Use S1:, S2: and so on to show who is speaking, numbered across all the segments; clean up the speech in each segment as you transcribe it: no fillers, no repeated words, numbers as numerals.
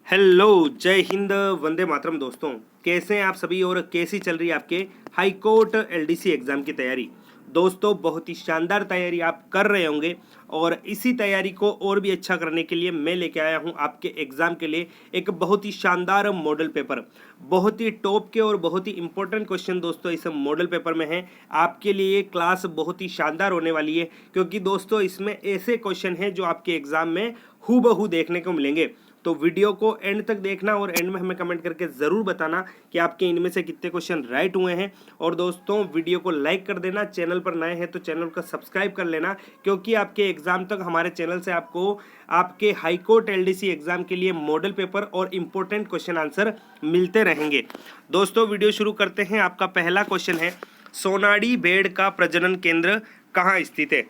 S1: Hello, जय हिंद, वंदे मातरम। दोस्तों, कैसे हैं आप सभी और कैसी चल रही है आपके हाई कोर्ट एलडीसी एग्ज़ाम की तैयारी। दोस्तों, बहुत ही शानदार तैयारी आप कर रहे होंगे और इसी तैयारी को और भी अच्छा करने के लिए मैं लेके आया हूं आपके एग्ज़ाम के लिए एक बहुत ही शानदार मॉडल पेपर। बहुत ही टॉप के और बहुत ही इंपॉर्टेंट क्वेश्चन दोस्तों इस मॉडल पेपर में है। आपके लिए ये क्लास बहुत ही शानदार होने वाली है, क्योंकि दोस्तों इसमें ऐसे क्वेश्चन हैं जो आपके एग्ज़ाम में हूबहू देखने को मिलेंगे। तो वीडियो को एंड तक देखना और एंड में हमें कमेंट करके ज़रूर बताना कि आपके इनमें से कितने क्वेश्चन राइट हुए हैं। और दोस्तों, वीडियो को लाइक कर देना, चैनल पर नए हैं तो चैनल को सब्सक्राइब कर लेना, क्योंकि आपके एग्ज़ाम तक हमारे चैनल से आपको आपके हाई कोर्ट एलडीसी एग्ज़ाम के लिए मॉडल पेपर और इम्पोर्टेंट क्वेश्चन आंसर मिलते रहेंगे। दोस्तों, वीडियो शुरू करते हैं। आपका पहला क्वेश्चन है, सोनाड़ी भेड़ का प्रजनन केंद्र कहाँ स्थित है?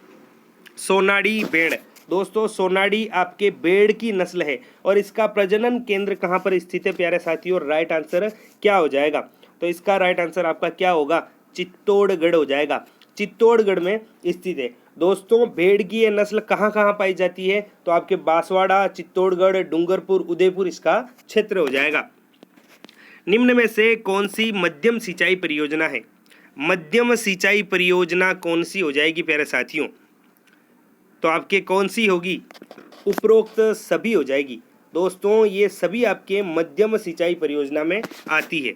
S1: सोनाड़ी भेड़, दोस्तों सोनाड़ी आपके भेड़ की नस्ल है और इसका प्रजनन केंद्र कहाँ पर स्थित है प्यारे साथियों? राइट आंसर क्या हो जाएगा? तो इसका राइट आंसर आपका क्या होगा? चित्तौड़गढ़ हो जाएगा। चित्तौड़गढ़ में स्थित है। दोस्तों, भेड़ की ये नस्ल कहाँ कहाँ पाई जाती है? तो आपके बांसवाड़ा, चित्तौड़गढ़, डूंगरपुर, उदयपुर इसका क्षेत्र हो जाएगा। निम्न में से कौन सी मध्यम सिंचाई परियोजना है? मध्यम सिंचाई परियोजना कौन सी हो जाएगी प्यारे साथियों? तो आपके कौन सी होगी? उपरोक्त सभी हो जाएगी। दोस्तों, ये सभी आपके मध्यम सिंचाई परियोजना में आती है।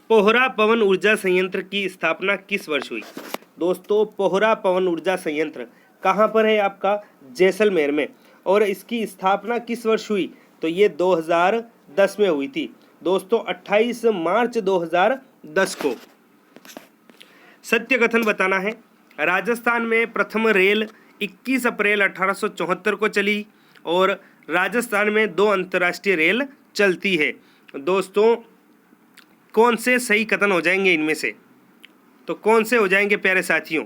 S1: पोहरा पवन ऊर्जा संयंत्र की स्थापना किस वर्ष हुई? दोस्तों, पोहरा पवन ऊर्जा संयंत्र कहाँ पर है? आपका जैसलमेर में। और इसकी स्थापना किस वर्ष हुई? तो ये 2010 में हुई थी। दोस्तों, 28 मार्च 2010 को। सत्य कथन बताना है। राजस्थान में प्रथम रेल 21 अप्रैल 1874 को चली और राजस्थान में 2 अंतर्राष्ट्रीय रेल चलती है। दोस्तों, कौन से सही कथन हो जाएंगे इनमें से? तो कौन से हो जाएंगे प्यारे साथियों?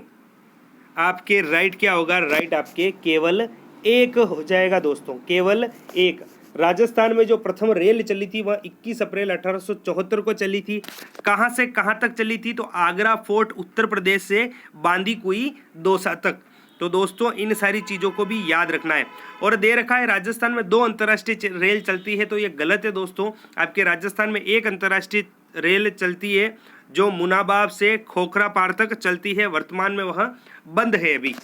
S1: आपके राइट क्या होगा? राइट आपके केवल एक हो जाएगा। दोस्तों, केवल एक। राजस्थान में जो प्रथम रेल चली थी वह 21 अप्रैल 1874 को चली थी। कहाँ से कहाँ तक चली थी? तो आगरा फोर्ट उत्तर प्रदेश से बांदीकुई दौसा तक। तो दोस्तों, इन सारी चीज़ों को भी याद रखना है। और दे रखा है राजस्थान में 2 अंतर्राष्ट्रीय रेल चलती है, तो ये गलत है दोस्तों। आपके राजस्थान में एक अंतर्राष्ट्रीय रेल चलती है जो मुनाबाव से खोखरापार तक चलती है। वर्तमान में वह बंद है अभी।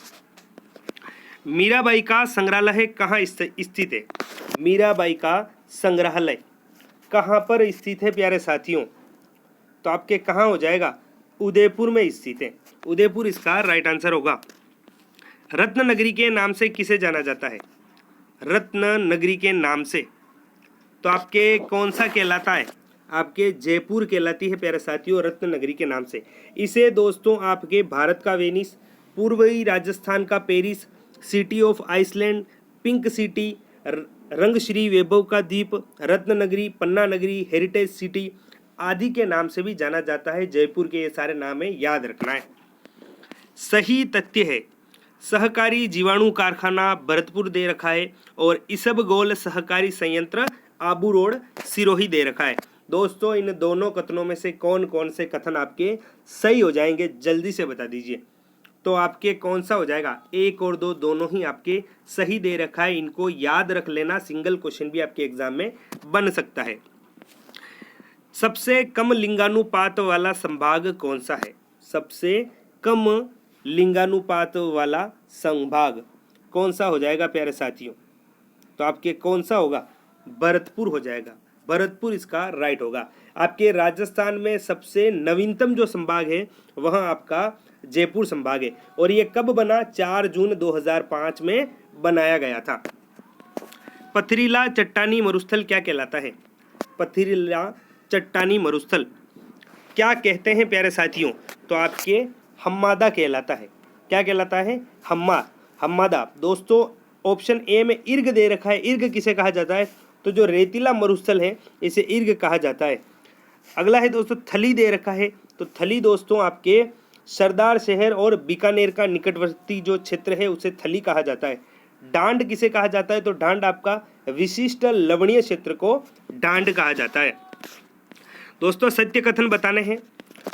S1: मीराबाई का संग्रहालय कहाँ स्थित है? मीराबाई का संग्रहालय कहाँ पर स्थित है प्यारे साथियों? तो आपके कहाँ हो जाएगा? उदयपुर में स्थित है। उदयपुर इसका राइट आंसर होगा। रत्न नगरी के नाम से किसे जाना जाता है? रत्न नगरी के नाम से तो आपके कौन सा कहलाता है? आपके जयपुर कहलाती है प्यारे साथियों, रत्न नगरी के नाम से। इसे दोस्तों आपके भारत का वेनिस, पूर्वी राजस्थान का Paris, city of Iceland, pink city, रंगश्री वैभव का द्वीप, रत्न नगरी, पन्ना नगरी, हेरिटेज सिटी आदि के नाम से भी जाना जाता है। जयपुर के ये सारे नाम है, याद रखना है। सही तथ्य है। सहकारी जीवाणु कारखाना भरतपुर दे रखा है और इसबगोल सहकारी संयंत्र आबू रोड सिरोही दे रखा है। दोस्तों, इन दोनों कथनों में से कौन कौन से कथन आपके सही हो जाएंगे? जल्दी से बता दीजिए। तो आपके कौन सा हो जाएगा? 1 और 2 दोनों ही आपके सही दे रखा है। इनको याद रख लेना, सिंगल क्वेश्चन भी आपके एग्जाम में बन सकता है। सबसे कम लिंगानुपात वाला संभाग कौन सा है? सबसे कम लिंगानुपात वाला संभाग कौन सा हो जाएगा प्यारे साथियों? तो आपके कौन सा होगा? भरतपुर हो जाएगा। भरतपुर इसका राइट होगा। आपके राजस्थान में सबसे नवीनतम जो संभाग है वह आपका जयपुर संभाग है और ये कब बना? 4 जून 2005 में बनाया गया था। पथरीला चट्टानी मरुस्थल क्या कहलाता है? पथरीला चट्टानी मरुस्थल क्या कहते हैं प्यारे साथियों? तो आपके हम्मादा कहलाता है। क्या कहलाता है? हम्मादा। दोस्तों, ऑप्शन ए में इर्ग दे रखा है। इर्ग किसे कहा जाता है? तो जो रेतीला मरुस्थल है इसे इर्ग कहा जाता है। अगला है दोस्तों थली दे रखा है। तो थली दोस्तों आपके सरदार शहर और बीकानेर का निकटवर्ती जो क्षेत्र है उसे थली कहा जाता है। डांड किसे कहा जाता है? तो डांड आपका विशिष्ट लवणीय क्षेत्र को डांड कहा जाता है। दोस्तों, सत्य कथन बताने हैं।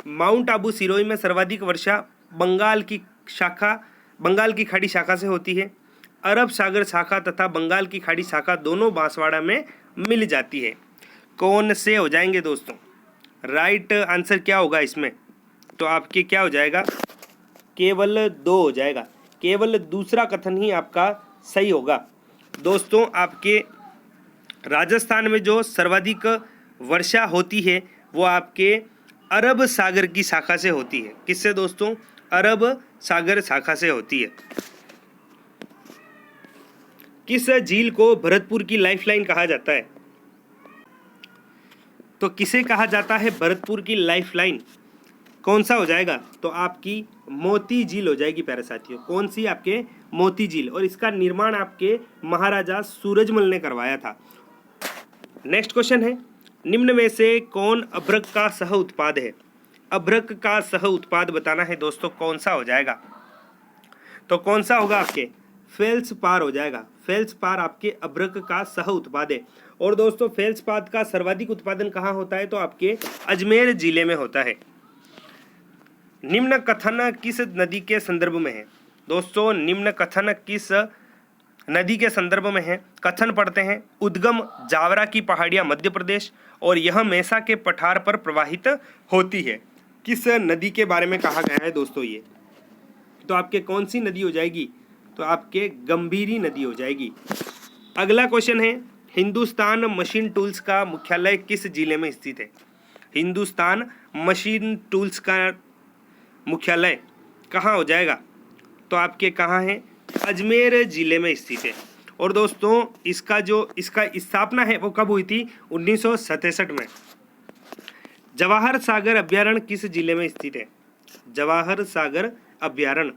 S1: माउंट आबू सिरोही में सर्वाधिक वर्षा बंगाल की खाड़ी शाखा से होती है। अरब सागर शाखा तथा बंगाल की खाड़ी शाखा दोनों बांसवाड़ा में मिल जाती है। कौन से हो जाएंगे दोस्तों? राइट आंसर क्या होगा इसमें? तो आपके क्या हो जाएगा? केवल 2 हो जाएगा। केवल दूसरा कथन ही आपका सही होगा। दोस्तों आपके राजस्थान में जो सर्वाधिक वर्षा होती है वो आपके अरब सागर की शाखा से होती है। किससे दोस्तों? अरब सागर शाखा से होती है। किस झील को भरतपुर की लाइफलाइन कहा जाता है? तो किसे कहा जाता है भरतपुर की लाइफलाइन? कौन सा हो जाएगा? तो आपकी मोती झील हो जाएगी प्यारे साथियों। कौन सी? आपके मोती झील। और इसका निर्माण आपके महाराजा सूरजमल ने करवाया था। नेक्स्ट क्वेश्चन है, निम्न में से कौन अभ्रक का सह उत्पाद है? अभ्रक का सह उत्पाद बताना है दोस्तों, कौन सा हो जाएगा? तो कौन सा होगा आपके? फेल्सपार हो जाएगा। फेल्सपार आपके अभ्रक का सह उत्पाद है। और दोस्तों फेल्सपार का सर्वाधिक उत्पादन कहाँ होता है? तो आपके अजमेर जिले में होता है। निम्न कथन किस नदी के संदर्भ में है? दोस्तों निम्न कथन किस नदी के संदर्भ में है? कथन पढ़ते हैं, उद्गम जावरा की पहाड़ियां मध्य प्रदेश और यह मेसा के पठार पर प्रवाहित होती है। किस नदी के बारे में कहा गया है दोस्तों ये? तो आपके कौन सी नदी हो जाएगी? तो आपके गंभीरी नदी हो जाएगी। अगला क्वेश्चन है, हिंदुस्तान मशीन टूल्स का मुख्यालय किस जिले में स्थित है? हिंदुस्तान मशीन टूल्स का मुख्यालय कहाँ हो जाएगा? तो आपके कहाँ है? अजमेर जिले में स्थित है। और दोस्तों इसका स्थापना है वो कब हुई थी? 1967 में। जवाहर सागर अभ्यारण्य किस जिले में स्थित है? जवाहर सागर अभ्यारण्य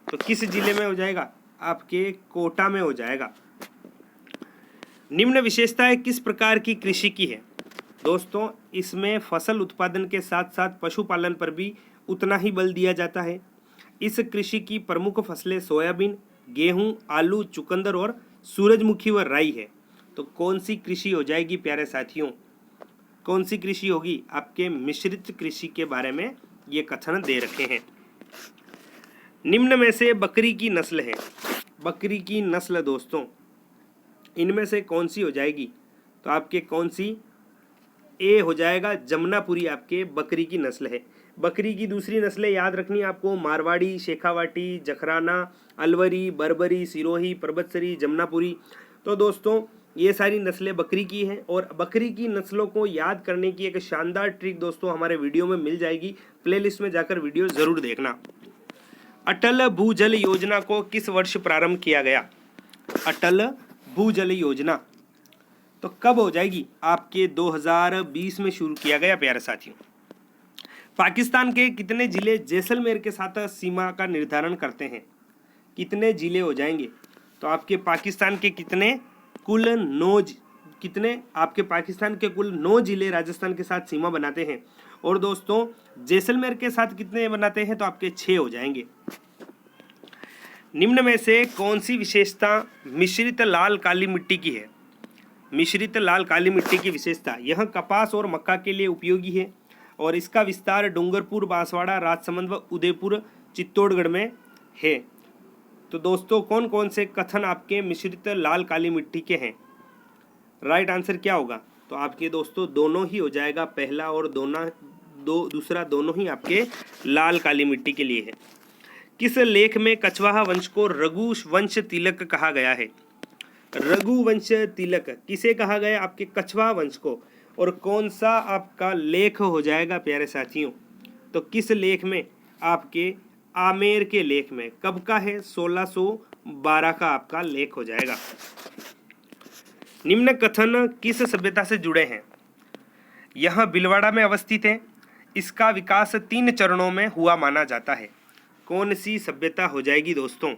S1: तो किस जिले में हो जाएगा? आपके कोटा में हो जाएगा। निम्न विशेषताएं किस प्रकार की कृषि की है? दोस्तों इसमें फसल उत्पादन के साथ साथ पशुपालन पर भी उतना ही बल दिया जाता है। इस कृषि की प्रमुख फसलें सोयाबीन, गेहूं, आलू, चुकंदर और सूरजमुखी व राई है। तो कौन सी कृषि हो जाएगी प्यारे साथियों? कौन सी कृषि होगी? आपके मिश्रित कृषि के बारे में ये कथन दे रखे हैं। निम्न में से बकरी की नस्ल है। बकरी की नस्ल दोस्तों इनमें से कौन सी हो जाएगी? तो आपके कौन सी? ए हो जाएगा, जमुनापुरी आपके बकरी की नस्ल है। बकरी की दूसरी नस्लें याद रखनी है आपको, मारवाड़ी, शेखावाटी, जखराना, अलवरी, बर्बरी, सिरोही, परबतसरी, जमुनापुरी। तो दोस्तों ये सारी नस्लें बकरी की हैं। और बकरी की नस्लों को याद करने की एक शानदार ट्रिक दोस्तों हमारे वीडियो में मिल जाएगी। प्लेलिस्ट में जाकर वीडियो ज़रूर देखना। अटल भूजल योजना को किस वर्ष प्रारंभ किया गया? अटल भूजल योजना तो कब हो जाएगी? आपके 2020 में शुरू किया गया प्यारे साथियों। पाकिस्तान के कितने जिले जैसलमेर के साथ सीमा का निर्धारण करते हैं? कितने जिले हो जाएंगे? तो आपके पाकिस्तान के कितने? कुल 9 कितने? आपके पाकिस्तान के कुल 9 जिले राजस्थान के साथ सीमा बनाते हैं। और दोस्तों जैसलमेर के साथ कितने बनाते हैं? तो आपके 6 हो जाएंगे। निम्न में से कौन सी विशेषता मिश्रित लाल काली मिट्टी की है? मिश्रित लाल काली मिट्टी की विशेषता, यह कपास और मक्का के लिए उपयोगी है और इसका विस्तार डूंगरपुर, बांसवाड़ा, राजसमंद व उदयपुर, चित्तौड़गढ़ में है। तो दोस्तों कौन कौन से कथन आपके मिश्रित लाल काली मिट्टी के हैं? राइट आंसर क्या होगा? तो आपके दोस्तों दोनों ही हो जाएगा। पहला और दूसरा दोनों ही आपके लाल काली मिट्टी के लिए है। किस लेख में कछवाहा वंश को रघुवंश तिलक कहा गया है? रघुवंश तिलक किसे कहा गया? आपके कछवाहा वंश को। और कौन सा आपका लेख हो जाएगा प्यारे साथियों? तो किस लेख में? आपके आमेर के लेख में। कब का है? 1612 का आपका लेख हो जाएगा। निम्न कथन किस सभ्यता से जुड़े हैं? यह भीलवाड़ा में अवस्थित है। इसका विकास 3 चरणों में हुआ माना जाता है। कौन सी सभ्यता हो जाएगी दोस्तों?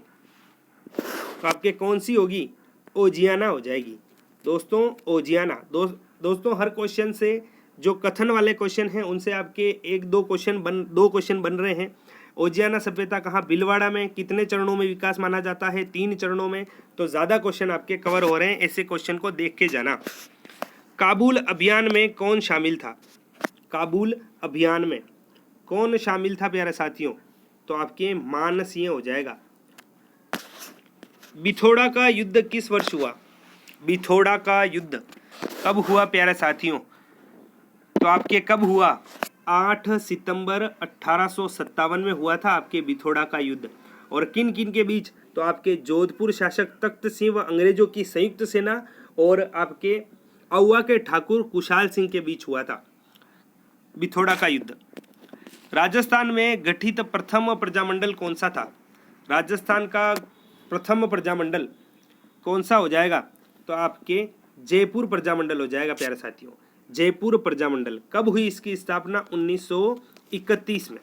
S1: तो आपके कौन सी होगी? ओजियाना हो जाएगी दोस्तों। ओजियाना दोस्तों हर क्वेश्चन से जो कथन वाले क्वेश्चन हैं उनसे आपके 2 क्वेश्चन बन रहे हैं। ओजियाना सभ्यता कहाँ? भीलवाड़ा में। कितने चरणों में विकास माना जाता है? 3 चरणों में। तो ज़्यादा क्वेश्चन आपके कवर हो रहे हैं, ऐसे क्वेश्चन को देख के जाना। काबुल अभियान में कौन शामिल था? काबुल अभियान में कौन शामिल था प्यारे साथियों? तो आपके मानसिंह हो जाएगा। बिथोड़ा का युद्ध किस वर्ष हुआ? बिथोड़ा का युद्ध कब हुआ प्यारे साथियों? तो आपके कब हुआ? 8 सितंबर 1857 में हुआ था आपके बिथोड़ा का युद्ध। और किन किन के बीच? तो आपके जोधपुर शासक तख्त सिंह व अंग्रेजों की संयुक्त सेना और आपके औवा के ठाकुर कुशाल सिंह के बीच हुआ था बिथोड़ा का युद्ध। राजस्थान में गठित प्रथम प्रजामंडल कौन सा था? राजस्थान का प्रथम प्रजामंडल कौन सा हो जाएगा? तो आपके जयपुर प्रजामंडल हो जाएगा प्यारे साथियों। जयपुर प्रजामंडल कब हुई इसकी स्थापना? 1931 में।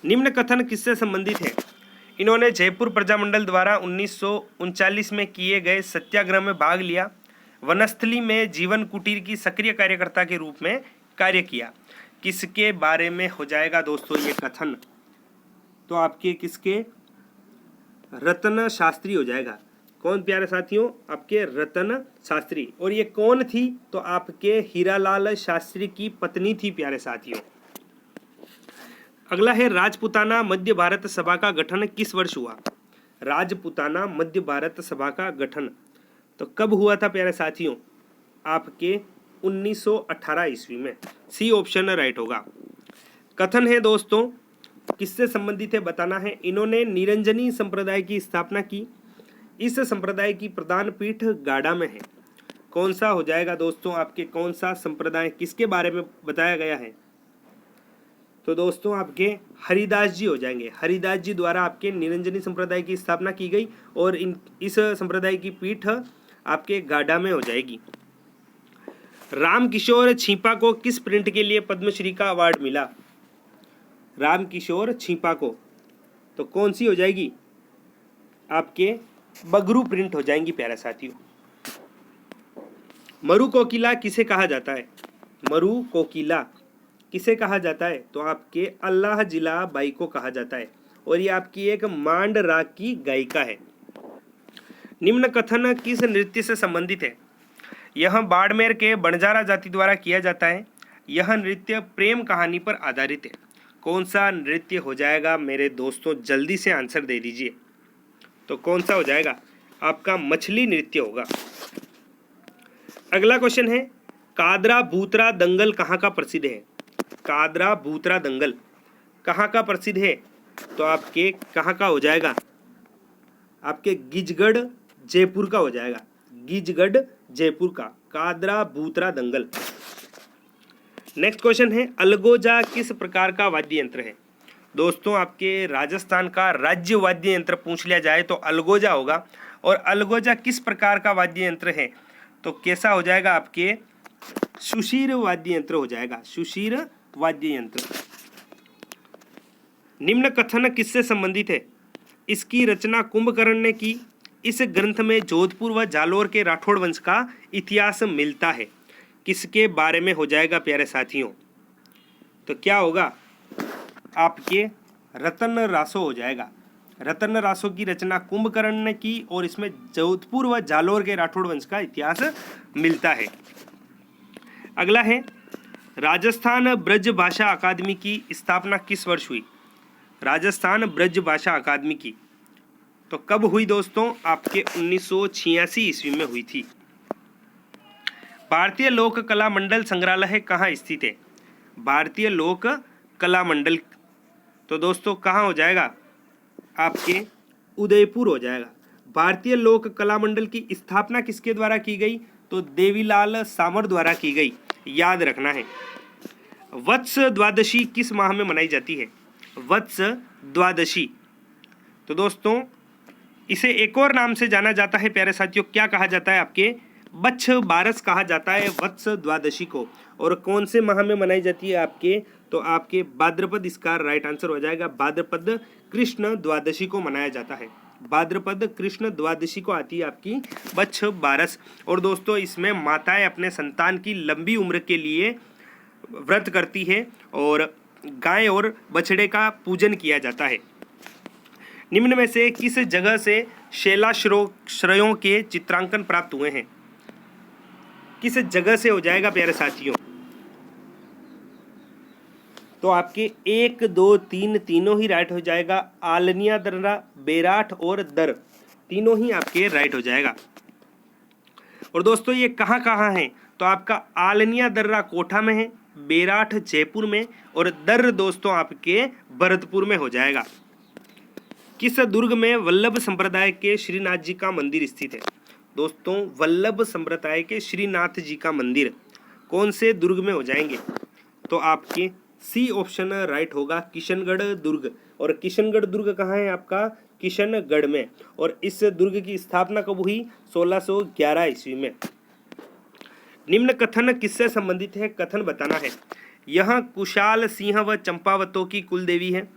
S1: निम्न कथन किससे संबंधित है? इन्होंने जयपुर प्रजामंडल द्वारा 1939 में किए गए सत्याग्रह में भाग लिया, वनस्थली में जीवन कुटीर की सक्रिय कार्यकर्ता के रूप में कार्य किया। किसके बारे में हो जाएगा दोस्तों ये कथन? तो आपके किसके? रतन शास्त्री हो जाएगा। कौन प्यारे साथियों? आपके रतन शास्त्री। और ये कौन थी? तो आपके हीरालाल शास्त्री की पत्नी थी प्यारे साथियों। अगला है राजपूताना मध्य भारत सभा का गठन किस वर्ष हुआ? राजपूताना मध्य भारत सभा का गठन तो कब हुआ था प्यारे साथियों? आपके 1918 ईस्वी में। सी ऑप्शन राइट होगा। कथन है दोस्तों किससे संबंधित है बताना है। इन्होंने निरंजनी संप्रदाय की स्थापना की। इस संप्रदाय की प्रधान पीठ गाड़ा में है। कौन सा हो जाएगा दोस्तों आपके? कौन सा संप्रदाय किसके बारे में बताया गया है? तो दोस्तों आपके हरिदास जी हो जाएंगे। हरिदास जी द्वारा आपके निरंजनी संप्रदाय की स्थापना की गई और इस संप्रदाय की पीठ आपके गाड़ा में हो जाएगी। रामकिशोर छिपा को किस प्रिंट के लिए पद्मश्री का अवार्ड मिला? रामकिशोर छिपा को तो कौन सी हो जाएगी? आपके बगरू प्रिंट हो जाएंगी प्यारे साथियों। मरु कोकिला किसे कहा जाता है? मरु कोकिला किसे कहा जाता है? तो आपके अल्लाह जिला बाई को कहा जाता है और ये आपकी एक मांड राग की गायिका है। निम्न कथन किस नृत्य से संबंधित है? यह बाड़मेर के बंजारा जाति द्वारा किया जाता है। यह नृत्य प्रेम कहानी पर आधारित है। कौन सा नृत्य हो जाएगा मेरे दोस्तों? जल्दी से आंसर दे दीजिए। तो कौन सा हो जाएगा? आपका मछली नृत्य होगा। अगला क्वेश्चन है कादरा भूतरा दंगल कहाँ का प्रसिद्ध है? कादरा भूतरा दंगल कहाँ का प्रसिद्ध है? तो आपके कहाँ का हो जाएगा? आपके गिजगढ़ जयपुर का हो जाएगा। गिजगढ़ जयपुर का कादरा भूतरा दंगल। नेक्स्ट क्वेश्चन है अलगोजा किस प्रकार का वाद्य यंत्र है? दोस्तों आपके राजस्थान का राज्य वाद्य यंत्र पूछ लिया जाए तो अलगोजा होगा। और अलगोजा किस प्रकार का वाद्य यंत्र है? तो कैसा हो जाएगा? आपके सुशीर वाद्य यंत्र हो जाएगा। सुशीर वाद्य यंत्र। निम्न कथन किससे संबंधित है? इसकी रचना कुंभकर्ण ने की। इस ग्रंथ में जोधपुर व जालोर के राठौड़ वंश का इतिहास मिलता है। किसके बारे में हो जाएगा प्यारे साथियों? तो क्या होगा? आपके रतन रासो हो जाएगा। रतन रासो की रचना कुंभकर्ण ने की और इसमें जोधपुर व जालोर के राठौड़ वंश का इतिहास मिलता है। अगला है राजस्थान ब्रज भाषा अकादमी की स्थापना किस वर्ष हुई? राजस्थान ब्रज भाषा अकादमी की तो कब हुई दोस्तों? आपके 1986 ईस्वी में हुई थी। भारतीय लोक कला मंडल संग्रहालय कहाँ स्थित है? भारतीय लोक कला मंडल तो दोस्तों कहाँ हो जाएगा? आपके उदयपुर हो जाएगा। भारतीय लोक कला मंडल की स्थापना किसके द्वारा की गई? तो देवीलाल सामर द्वारा की गई। याद रखना है। वत्स द्वादशी किस माह में मनाई जाती है? वत्स द्वादशी तो दोस्तों इसे एक और नाम से जाना जाता है प्यारे साथियों। क्या कहा जाता है? आपके बच्छ बारस कहा जाता है वत्स द्वादशी को। और कौन से माह में मनाई जाती है आपके? तो आपके भाद्रपद इसका राइट आंसर हो जाएगा। भाद्रपद कृष्ण द्वादशी को मनाया जाता है। भाद्रपद कृष्ण द्वादशी को आती है आपकी बच्छ बारस। और दोस्तों इसमें माताएं अपने संतान की लंबी उम्र के लिए व्रत करती है और गाय और बछड़े का पूजन किया जाता है। निम्न में से किस जगह से शैलाश्रयों के चित्रांकन प्राप्त हुए हैं? किस जगह से हो जाएगा प्यारे साथियों? तो आपके 1, 2, 3 तीनों ही राइट हो जाएगा। आलनिया दर्रा, बेराठ और दर तीनों ही आपके राइट हो जाएगा। और दोस्तों ये कहाँ कहाँ है, तो आपका आलनिया दर्रा कोठा में है, बेराठ जयपुर में, और दर्र दोस्तों आपके भरतपुर में हो जाएगा। किस दुर्ग में वल्लभ संप्रदाय के श्रीनाथ जी का मंदिर स्थित है? दोस्तों वल्लभ संप्रदाय के श्रीनाथ जी का मंदिर कौन से दुर्ग में हो जाएंगे? तो आपके सी ऑप्शन राइट होगा, किशनगढ़ दुर्ग। और किशनगढ़ दुर्ग कहाँ है? आपका किशनगढ़ में। और इस दुर्ग की स्थापना कब हुई? 1611 ईस्वी में। निम्न कथन किससे संबंधित है? कथन बताना है। यह कुशाल सिंह व चंपावतों की कुल देवी है,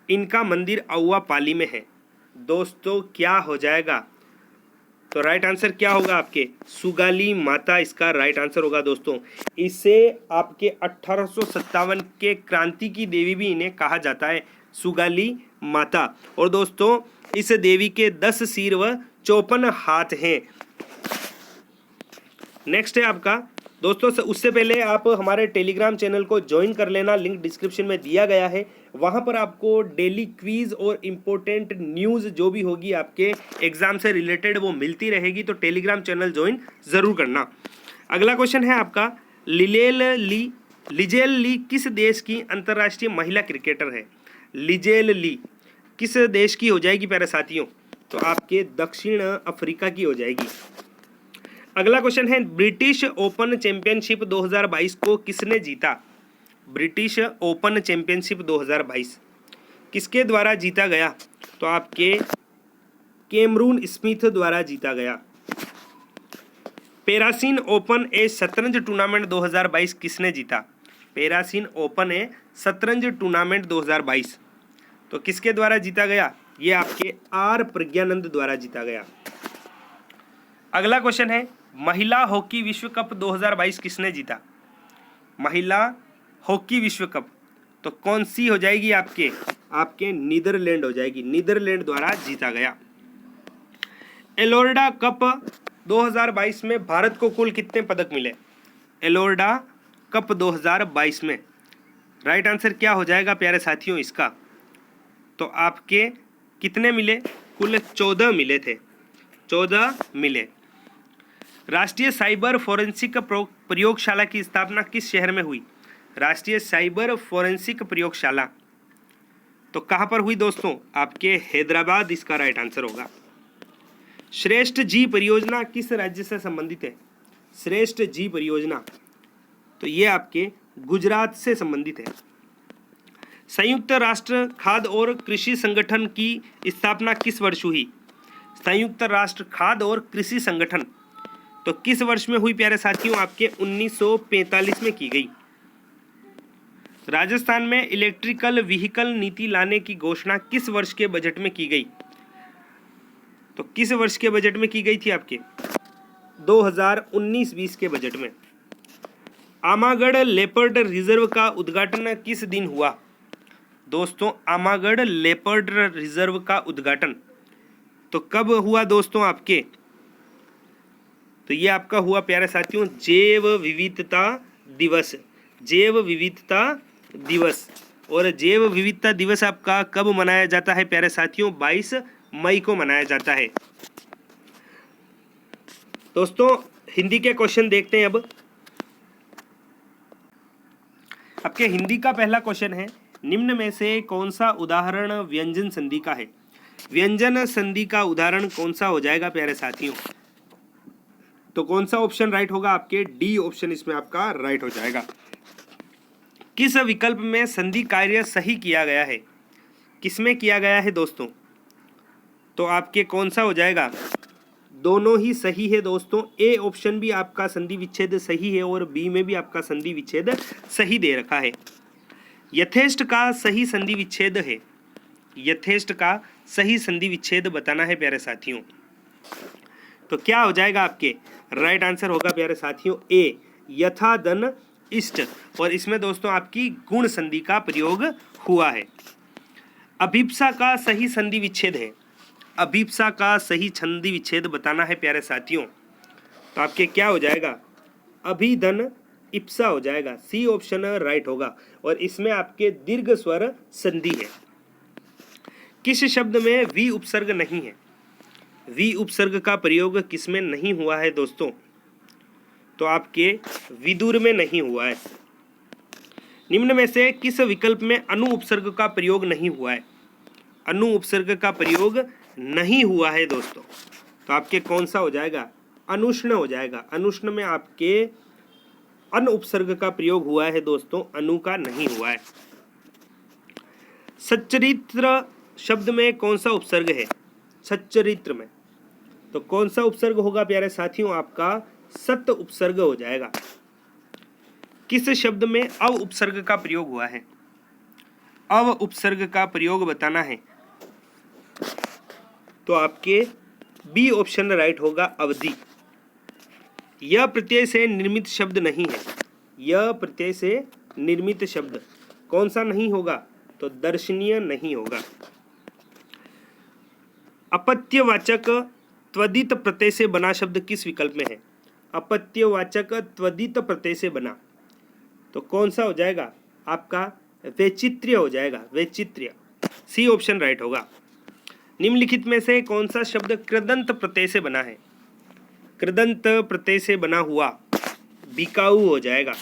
S1: इनका मंदिर औवा पाली में है। दोस्तों क्या हो जाएगा? तो राइट आंसर क्या होगा आपके? सुगाली माता इसका राइट आंसर होगा दोस्तों। इसे आपके 1857 के क्रांति की देवी भी इन्हें कहा जाता है, सुगाली माता। और दोस्तों इस देवी के 10 सिर व 54 हाथ हैं। नेक्स्ट है आपका दोस्तों, उससे पहले आप हमारे टेलीग्राम चैनल को ज्वाइन कर लेना, लिंक डिस्क्रिप्शन में दिया गया है। वहां पर आपको डेली क्विज और इम्पोर्टेंट न्यूज़ जो भी होगी आपके एग्जाम से रिलेटेड वो मिलती रहेगी, तो टेलीग्राम चैनल ज्वाइन ज़रूर करना। अगला क्वेश्चन है आपका, लिजेल ली किस देश की अंतर्राष्ट्रीय महिला क्रिकेटर है? लिजेल ली किस देश की हो जाएगी प्यारे साथियों? तो आपके दक्षिण अफ्रीका की हो जाएगी। अगला क्वेश्चन है, ब्रिटिश ओपन चैंपियनशिप 2022 को किसने जीता? ब्रिटिश ओपन चैंपियनशिप 2022 किसके द्वारा जीता गया? तो आपके कैमरून स्मिथ द्वारा जीता गया। पेरासिन ओपन ए शतरंज टूर्नामेंट 2022 किसने जीता? पेरासिन ओपन ए शतरंज टूर्नामेंट 2022 तो किसके द्वारा जीता गया? ये आपके आर प्रज्ञानंद द्वारा जीता गया। अगला क्वेश्चन है, महिला हॉकी विश्व कप 2022 किसने जीता? महिला हॉकी विश्व कप तो कौन सी हो जाएगी आपके? आपके नीदरलैंड हो जाएगी, नीदरलैंड द्वारा जीता गया। एलोर्डा कप 2022 में भारत को कुल कितने पदक मिले? एलोर्डा कप 2022 में राइट आंसर क्या हो जाएगा प्यारे साथियों इसका? तो आपके कितने मिले? कुल 14 मिले थे, 14 मिले। राष्ट्रीय साइबर फोरेंसिक प्रयोगशाला की स्थापना किस शहर में हुई? राष्ट्रीय साइबर फोरेंसिक प्रयोगशाला तो कहाँ पर हुई दोस्तों? आपके हैदराबाद इसका राइट आंसर होगा। श्रेष्ठ जी परियोजना किस राज्य से संबंधित है? श्रेष्ठ जी परियोजना तो ये आपके गुजरात से संबंधित है। संयुक्त राष्ट्र खाद्य और कृषि संगठन की स्थापना किस वर्ष हुई? संयुक्त राष्ट्र खाद्य और कृषि संगठन तो किस वर्ष में हुई प्यारे साथियों? आपके 1945 में की गई। राजस्थान में इलेक्ट्रिकल व्हीकल नीति लाने की घोषणा किस वर्ष के बजट में की गई? तो किस वर्ष के बजट में की गई थी? आपके 2019-20 के बजट में। आमागढ़ लेपर्ड रिजर्व का उद्घाटन किस दिन हुआ? दोस्तों आमागढ़ लेपर्ड रिजर्व का उद्घाटन तो कब हुआ दोस्तों आपके? तो ये आपका हुआ प्यारे साथियों जैव विविधता दिवस, जैव विविधता दिवस। और जैव विविधता दिवस आपका कब मनाया जाता है प्यारे साथियों? 22 मई को मनाया जाता है। दोस्तों हिंदी के क्वेश्चन देखते हैं अब। आपके हिंदी का पहला क्वेश्चन है, निम्न में से कौन सा उदाहरण व्यंजन संधि का है? व्यंजन संधि का उदाहरण कौन सा हो जाएगा प्यारे साथियों? तो कौन सा ऑप्शन राइट होगा? आपके डी ऑप्शन इसमें आपका राइट हो जाएगा। किस विकल्प में संधि कार्य सही किया गया है? किसमें किया गया है दोस्तों? तो आपके कौन सा हो जाएगा? दोनों ही सही है दोस्तों। ए ऑप्शन भी आपका संधि विच्छेद सही है और बी में भी आपका संधि विच्छेद सही दे रखा है। यथेष्ट का सही संधि विच्छेद है, यथेष्ट का सही संधि विच्छेद बताना है प्यारे साथियों। तो क्या हो जाएगा आपके? राइट आंसर होगा प्यारे साथियों ए, यथा धन इष्ट। और इसमें दोस्तों आपकी गुण संधि का प्रयोग हुआ है। अभिप्सा का सही संधि विच्छेद है, अभिप्सा का सही संधि विच्छेद बताना है प्यारे साथियों। तो आपके क्या हो जाएगा? अभिधन इप्सा हो जाएगा, सी ऑप्शन राइट होगा। और इसमें आपके दीर्घ स्वर संधि है। किस शब्द में वी उपसर्ग नहीं है? वी उपसर्ग का प्रयोग किसमें नहीं हुआ है दोस्तों? तो आपके विदुर में नहीं हुआ है। निम्न में से किस विकल्प में अनु उपसर्ग का प्रयोग नहीं हुआ है? अनु उपसर्ग का प्रयोग नहीं हुआ है दोस्तों, तो आपके कौन सा हो जाएगा? अनुष्ण हो जाएगा। अनुष्ण में आपके अन उपसर्ग का प्रयोग हुआ है दोस्तों, अनु का नहीं हुआ है। सच्चरित्र शब्द में कौन सा उपसर्ग है? सच्चरित्र में तो कौन सा उपसर्ग होगा प्यारे साथियों? आपका सत उपसर्ग हो जाएगा। किस शब्द में अव उपसर्ग का प्रयोग हुआ है? अव उपसर्ग का प्रयोग बताना है, तो आपके बी ऑप्शन राइट होगा, अवधि। यह प्रत्यय से निर्मित शब्द नहीं है। यह प्रत्यय से निर्मित शब्द कौन सा नहीं होगा? तो दर्शनीय नहीं होगा। अपत्यवाचक त्वदित प्रत्यय से बना शब्द किस विकल्प में है? अपत्यवाचक त्वदित प्रत्यय से बना, तो कौन सा हो जाएगा? आपका वैचित्र्य हो जाएगा, वैचित्र्य। सी ऑप्शन राइट होगा। निम्नलिखित में से कौन सा शब्द कृदंत प्रत्यय से बना है? कृदंत प्रत्यय से बना हुआ बिकाऊ हो जाएगा।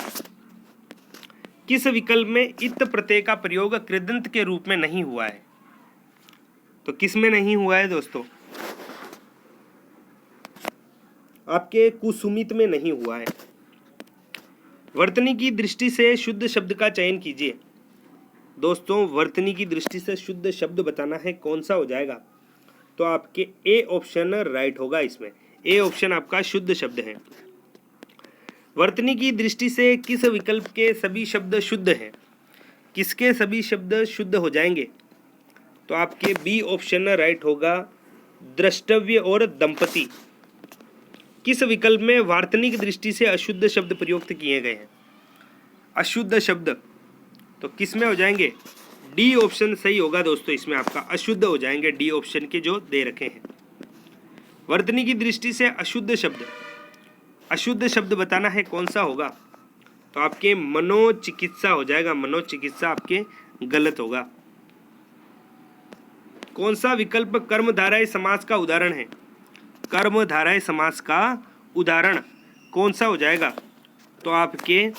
S1: किस विकल्प में इत प्रत्यय का प्रयोग कृदंत के रूप में नहीं हुआ है? तो किस में नहीं हुआ है दोस्तों? आपके कुसुमित में नहीं हुआ है। वर्तनी की दृष्टि से शुद्ध शब्द का चयन कीजिए। दोस्तों वर्तनी की दृष्टि से शुद्ध शब्द बताना है, कौन सा हो जाएगा? तो आपके ए ऑप्शन राइट होगा। इसमें ए ऑप्शन आपका शुद्ध शब्द है। वर्तनी की दृष्टि से किस विकल्प के सभी शब्द शुद्ध हैं? किसके सभी शब्द शुद्ध हो जाएंगे? तो आपके बी ऑप्शन राइट होगा, द्रष्टव्य और दंपति। किस विकल्प में वार्तनिक दृष्टि से अशुद्ध शब्द प्रयुक्त किए गए हैं? अशुद्ध शब्द तो किस में हो जाएंगे? डी ऑप्शन सही होगा दोस्तों। इसमें आपका अशुद्ध हो जाएंगे, डी ऑप्शन के जो दे रखे हैं। वर्तनी की दृष्टि से अशुद्ध शब्द बताना है, कौन सा होगा? तो आपके मनोचिकित्सा हो जाएगा। मनोचिकित्सा आपके गलत होगा। कौन सा विकल्प कर्मधारय समास का उदाहरण है? कर्मधारय समास का उदाहरण कौन सा हो जाएगा? तो आपके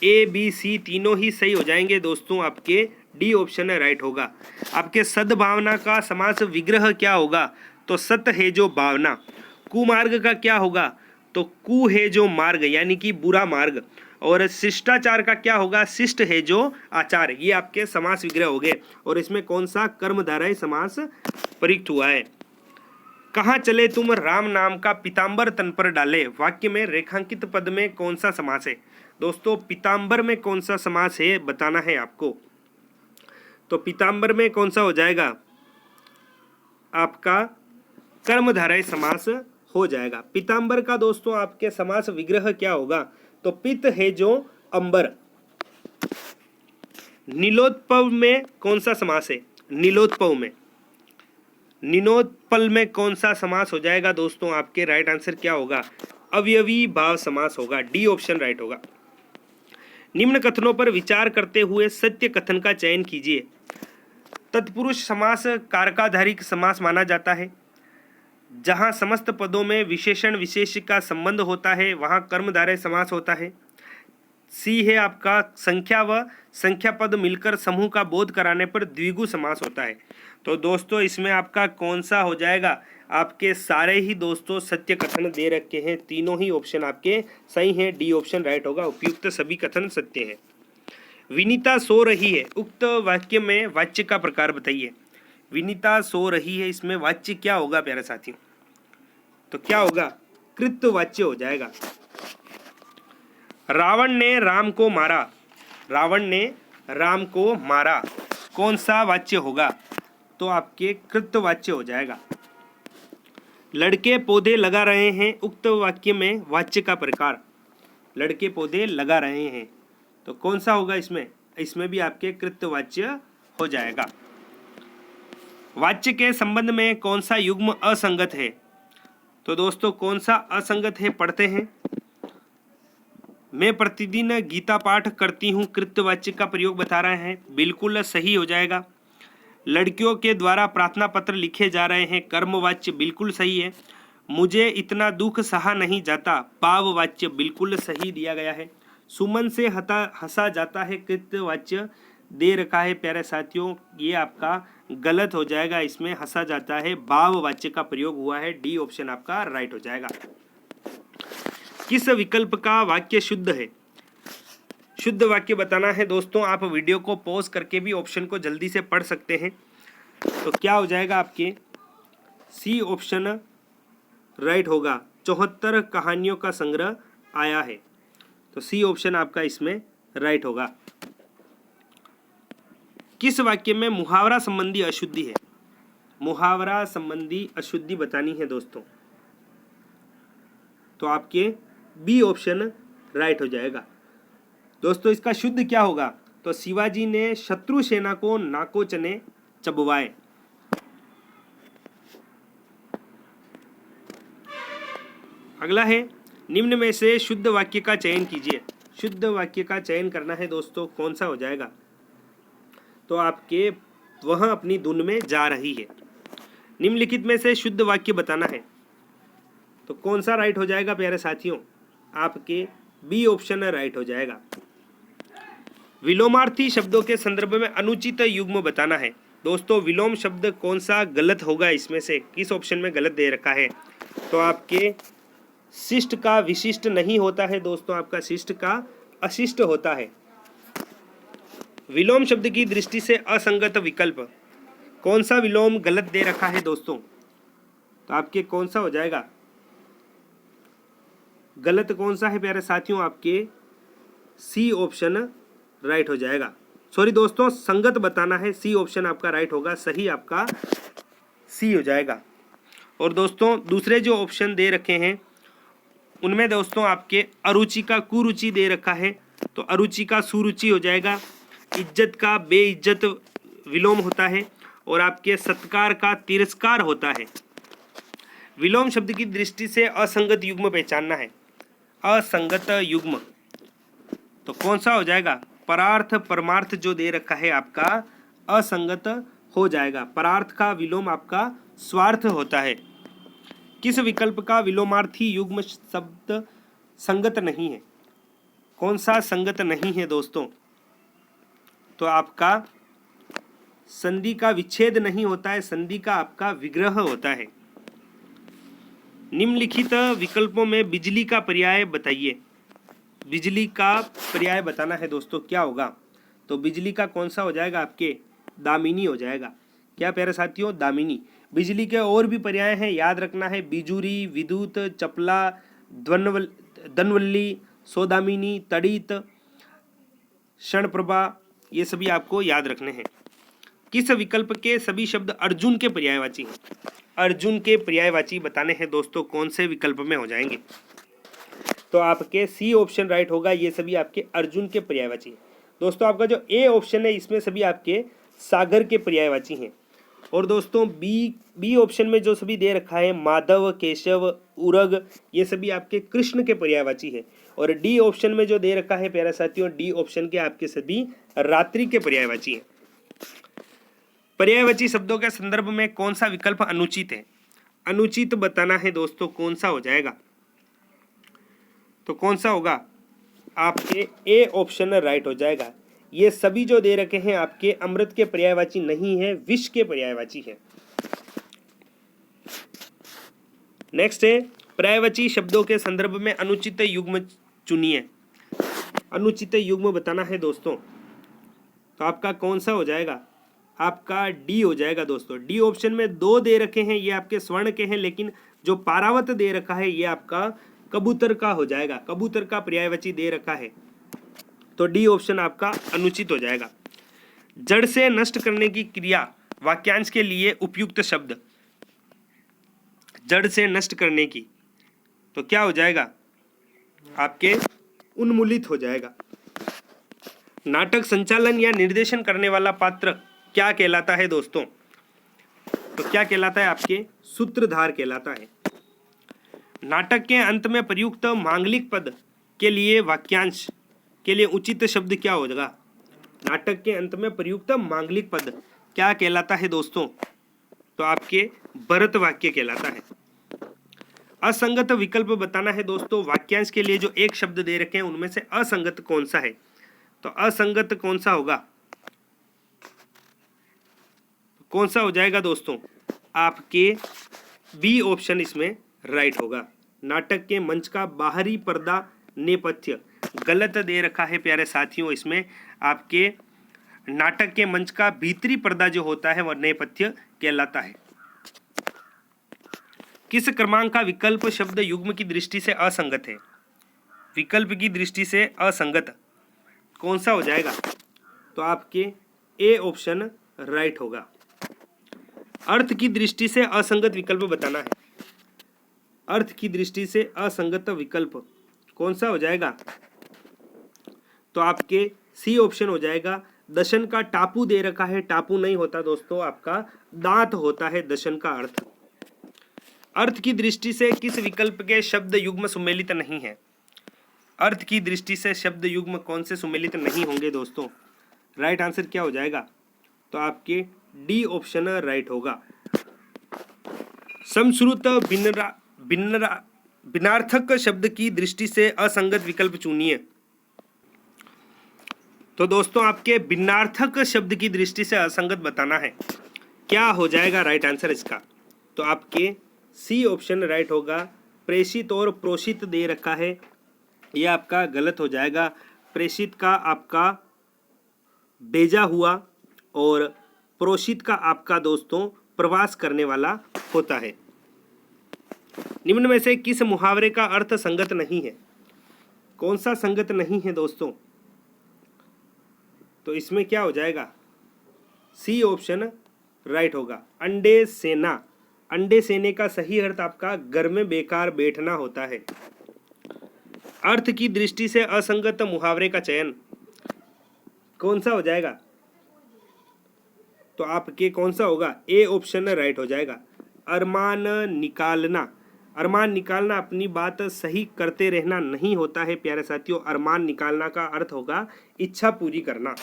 S1: ए बी सी तीनों ही सही हो जाएंगे दोस्तों। आपके डी ऑप्शन राइट होगा। आपके सद्भावना का समास विग्रह क्या होगा? तो सत है जो भावना। कुमार्ग का क्या होगा? तो कु है जो मार्ग यानी कि बुरा मार्ग। और शिष्टाचार का क्या होगा? शिष्ट है जो आचार। ये आपके समास विग्रह हो गए। और इसमें कौन सा कर्मधारय समास प्रयुक्त हुआ है? कहाँ चले तुम राम नाम का पीताम्बर तन पर डाले, वाक्य में रेखांकित पद में कौन सा समास है? दोस्तों पीताम्बर में कौन सा समास है बताना है आपको। तो पीताम्बर में कौन सा हो जाएगा? आपका कर्मधारय समास हो जाएगा। पीताम्बर का दोस्तों आपके समास विग्रह क्या होगा? तो पित है जो अंबर। नीलोत्पल में कौन सा समास है? नीलोत्पल में कौन सा समास हो जाएगा दोस्तों? आपके राइट आंसर क्या होगा? अवयवी भाव समास होगा। डी ऑप्शन राइट होगा। निम्न कथनों पर विचार करते हुए सत्य कथन का चयन कीजिए। तत्पुरुष समास कारकाधारी समास माना जाता है। जहां समस्त पदों में विशेषण विशेष का संबंध होता है वहां कर्मधारय समास होता है। सी है आपका संख्या व संख्या पद मिलकर समूह का बोध कराने पर द्विगु समास होता है। तो दोस्तों इसमें आपका कौन सा हो जाएगा? आपके सारे ही दोस्तों सत्य कथन दे रखे हैं। तीनों ही ऑप्शन आपके सही हैं। डी ऑप्शन राइट होगा। उपयुक्त सभी कथन सत्य है। विनीता सो रही है, उक्त वाक्य में वाच्य का प्रकार बताइए। विनीता सो रही है, इसमें वाच्य क्या होगा प्यारे साथियों? तो क्या होगा? कृतवाच्य हो जाएगा। रावण ने राम को मारा। रावण ने राम को मारा, कौन सा वाच्य होगा? तो आपके कृतवाच्य हो जाएगा। लड़के पौधे लगा रहे हैं, उक्त वाक्य में वाच्य का प्रकार। लड़के पौधे लगा रहे हैं, तो कौन सा होगा इसमें? इसमें भी आपके कृतवाच्य हो जाएगा। वाच्य के संबंध में कौन सा युग्म असंगत है? तो दोस्तों कौन सा असंगत है पढ़ते हैं। मैं प्रतिदिन गीता पाठ करती हूँ, कृतवाच्य का प्रयोग बता रहे हैं, बिल्कुल सही हो जाएगा। लड़कियों के द्वारा प्रार्थना पत्र लिखे जा रहे हैं, कर्मवाच्य बिल्कुल सही है। मुझे इतना दुख सहा नहीं जाता, भाववाच्य बिल्कुल सही दिया गया है। सुमन से हंसा जाता है, कृतवाच्य दे रखा है प्यारे साथियों, ये आपका गलत हो जाएगा। इसमें हंसा जाता है भाववाच्य का प्रयोग हुआ है, डी ऑप्शन आपका राइट हो जाएगा। किस विकल्प का वाक्य शुद्ध है? शुद्ध वाक्य बताना है दोस्तों। आप वीडियो को पॉज करके भी ऑप्शन को जल्दी से पढ़ सकते हैं। तो क्या हो जाएगा आपके? सी ऑप्शन राइट होगा। 74 कहानियों का संग्रह आया है, तो सी ऑप्शन आपका इसमें राइट होगा। किस वाक्य में मुहावरा संबंधी अशुद्धि है? मुहावरा संबंधी अशुद्धि बतानी है दोस्तों, तो आपके बी ऑप्शन राइट हो जाएगा। दोस्तों इसका शुद्ध क्या होगा? तो शिवाजी ने शत्रु सेना को नाको चने चबवाए। अगला है, निम्न में से शुद्ध वाक्य का चयन कीजिए। शुद्ध वाक्य का चयन करना है दोस्तों, कौन सा हो जाएगा? तो आपके वह अपनी धुन में जा रही है। निम्नलिखित में से शुद्ध वाक्य बताना है, तो कौन सा राइट हो जाएगा प्यारे साथियों? आपके बी ऑप्शन राइट हो जाएगा। विलोमार्थी शब्दों के संदर्भ में अनुचित युग्म बताना है। दोस्तों विलोम शब्द कौन सा गलत होगा? इसमें से किस ऑप्शन में गलत दे रखा है? तो आपके शिष्ट का विशिष्ट नहीं होता है दोस्तों, आपका शिष्ट का अशिष्ट होता है। विलोम शब्द की दृष्टि से असंगत विकल्प, कौन सा विलोम गलत दे रखा है दोस्तों? तो आपके कौन सा हो जाएगा? गलत कौन सा है प्यारे साथियों? आपके सी ऑप्शन राइट हो जाएगा। सॉरी दोस्तों, संगत बताना है, सी ऑप्शन आपका राइट होगा, सही आपका सी हो जाएगा। और दोस्तों दूसरे जो ऑप्शन दे रखे हैं उनमें दोस्तों आपके अरुचि का कुरुचि दे रखा है, तो अरुचि का सुरुचि हो जाएगा। इज्जत का बेइज्जत विलोम होता है, और आपके सत्कार का तिरस्कार होता है। विलोम शब्द की दृष्टि से असंगत युग्म पहचानना है। असंगत युग्म तो कौन सा हो जाएगा? परार्थ परमार्थ जो दे रखा है आपका असंगत हो जाएगा। परार्थ का विलोम आपका स्वार्थ होता है। किस विकल्प का विलोमार्थी युग्म शब्द संगत नहीं है? कौन सा संगत नहीं है दोस्तों? तो आपका संधि का विच्छेद नहीं होता है, संधि का आपका विग्रह होता है। निम्नलिखित विकल्पों में बिजली का पर्याय बताइए। बिजली का पर्याय बताना है दोस्तों, क्या होगा? तो बिजली का कौन सा हो जाएगा? आपके दामिनी हो जाएगा। क्या प्यारे साथियों? दामिनी। बिजली के और भी पर्याय हैं, याद रखना है। बिजुरी, विद्युत, चपला, धनवल्ली, सौदामिनी, तड़ित, क्षणप्रभा, ये सभी आपको याद रखने हैं। किस विकल्प के सभी शब्द अर्जुन के पर्यायवाची हैं? अर्जुन के पर्यायवाची बताने हैं दोस्तों, कौन से विकल्प में हो जाएंगे? तो आपके सी ऑप्शन राइट होगा, ये सभी आपके अर्जुन के पर्यायवाची हैं। दोस्तों आपका जो ए ऑप्शन है इसमें सभी आपके सागर के पर्यायवाची हैं। और दोस्तों बी ऑप्शन में जो सभी दे रखा है माधव, केशव, उरग, ये सभी आपके कृष्ण के पर्यायवाची है। और डी ऑप्शन में जो दे रखा है प्यारे साथियों, डी ऑप्शन के आपके सभी रात्रि के पर्यायवाची हैं। पर्यायवाची शब्दों के संदर्भ में कौन सा विकल्प अनुचित है? अनुचित बताना है दोस्तों, कौन सा हो जाएगा? तो कौन सा होगा? आपके ए ऑप्शन राइट हो जाएगा। ये सभी जो दे रखे हैं आपके अमृत के पर्यायवाची नहीं है, विष के पर्यायवाची है। नेक्स्ट है पर्यायवाची शब्दों के संदर्भ में अनुचित युग्म चुनिए। अनुचित युग्म बताना है दोस्तों, तो आपका कौन सा हो जाएगा? आपका डी हो जाएगा दोस्तों। डी ऑप्शन में दो दे रखे हैं, ये आपके स्वर्ण के हैं, लेकिन जो पारावत दे रखा है ये आपका कबूतर का हो जाएगा। कबूतर का पर्यायवाची दे रखा है, तो डी ऑप्शन आपका अनुचित हो जाएगा। जड़ से नष्ट करने की क्रिया वाक्यांश के लिए उपयुक्त शब्द। जड़ से नष्ट करने की तो क्या हो जाएगा? आपके उन्मूलित हो जाएगा। नाटक संचालन या निर्देशन करने वाला पात्र क्या कहलाता है दोस्तों? तो क्या कहलाता है? आपके सूत्रधार कहलाता है। नाटक के अंत में प्रयुक्त मांगलिक पद के लिए वाक्यांश के लिए उचित शब्द क्या होगा? नाटक के अंत में प्रयुक्त मांगलिक पद क्या कहलाता है दोस्तों? तो आपके भरत वाक्य कहलाता है। असंगत विकल्प बताना है दोस्तों। वाक्यांश के लिए जो एक शब्द दे रखे हैं उनमें से असंगत कौन सा है? तो असंगत कौन सा होगा? कौन सा हो जाएगा दोस्तों? आपके बी ऑप्शन इसमें राइट होगा। नाटक के मंच का बाहरी पर्दा नेपथ्य गलत दे रखा है प्यारे साथियों। इसमें आपके नाटक के मंच का भीतरी पर्दा जो होता है वह नेपथ्य कहलाता है। किस क्रमांक का विकल्प शब्द युग्म की दृष्टि से असंगत है? विकल्प की दृष्टि से असंगत कौन सा हो जाएगा? तो आपके ए ऑप्शन राइट होगा। अर्थ की दृष्टि से असंगत विकल्प बताना है। अर्थ की दृष्टि से असंगत विकल्प कौन सा हो जाएगा? तो आपके सी ऑप्शन हो जाएगा। दशन का टापू दे रखा है, टापू नहीं होता दोस्तों, आपका दांत होता है दशन का अर्थ। अर्थ की दृष्टि से किस विकल्प के शब्द युग्म सुमेलित नहीं है? अर्थ की दृष्टि से शब्द युग्म कौन से सुमेलित नहीं होंगे दोस्तों? राइट आंसर क्या हो जाएगा? तो आपके डी ऑप्शन राइट होगा। समश्रुत भिन्नार्थक शब्द की दृष्टि से असंगत विकल्प चुनिए। तो दोस्तों आपके भिन्नार्थक शब्द की दृष्टि से असंगत बताना है। क्या हो जाएगा राइट आंसर इसका? तो आपके सी ऑप्शन राइट होगा। प्रेषित और प्रोषित दे रखा है, यह आपका गलत हो जाएगा। प्रेषित का आपका भेजा हुआ और प्रोषित का आपका दोस्तों प्रवास करने वाला होता है। निम्न में से किस मुहावरे का अर्थ संगत नहीं है? कौन सा संगत नहीं है दोस्तों? तो इसमें क्या हो जाएगा? सी ऑप्शन राइट होगा। अंडे सेना, अंडे सेने का सही अर्थ आपका घर में बेकार बैठना होता है। अर्थ की दृष्टि से असंगत मुहावरे का चयन कौन सा हो जाएगा? तो आपके कौन सा होगा? ए ऑप्शन राइट हो जाएगा। अरमान निकालना, अरमान निकालना अपनी बात सही करते रहना नहीं होता है प्यारे साथियों। अरमान निकालना का अर्थ होगा इच्छा पूरी करना।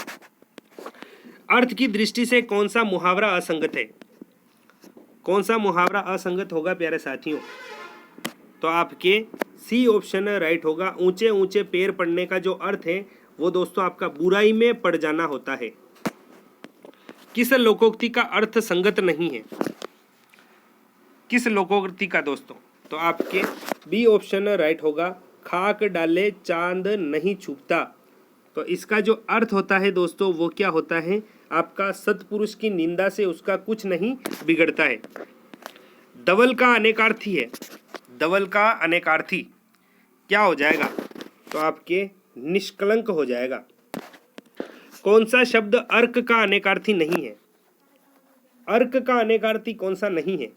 S1: अर्थ की दृष्टि से कौन सा मुहावरा असंगत है? कौन सा मुहावरा असंगत होगा प्यारे साथियों? तो आपके सी ऑप्शन राइट होगा। ऊंचे ऊंचे पैर पड़ने का जो अर्थ है वो दोस्तों आपका बुराई में पड़ जाना होता है। किस लोकोक्ति का अर्थ संगत नहीं है? किस लोकोक्ति का दोस्तों? तो आपके बी ऑप्शन राइट होगा। खाक डाले चांद नहीं छुपता। तो इसका जो अर्थ होता है दोस्तों वो क्या होता है? आपका सत्पुरुष की निंदा से उसका कुछ नहीं बिगड़ता है। धवल का अनेकार्थी है, धवल का अनेकार्थी क्या हो जाएगा? तो आपके निष्कलंक हो जाएगा। कौन सा शब्द अर्क का अनेकार्थी नहीं है? अर्क का अनेकार्थी कौन सा नहीं है?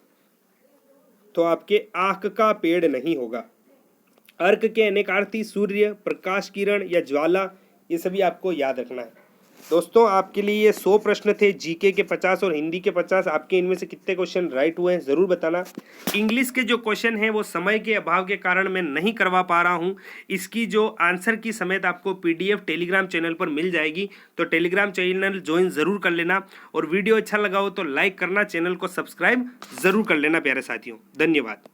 S1: तो आपके आँख का पेड़ नहीं होगा। अर्क के अनेकार्थी सूर्य, प्रकाश किरण या ज्वाला, ये सभी आपको याद रखना है। दोस्तों आपके लिए ये 100 प्रश्न थे, जीके के 50 और हिंदी के 50। आपके इनमें से कितने क्वेश्चन राइट हुए हैं ज़रूर बताना। इंग्लिश के जो क्वेश्चन हैं वो समय के अभाव के कारण मैं नहीं करवा पा रहा हूँ। इसकी जो आंसर की समेत आपको PDF टेलीग्राम चैनल पर मिल जाएगी, तो टेलीग्राम चैनल ज्वाइन ज़रूर कर लेना। और वीडियो अच्छा लगा हो तो लाइक करना, चैनल को सब्सक्राइब ज़रूर कर लेना प्यारे साथियों। धन्यवाद।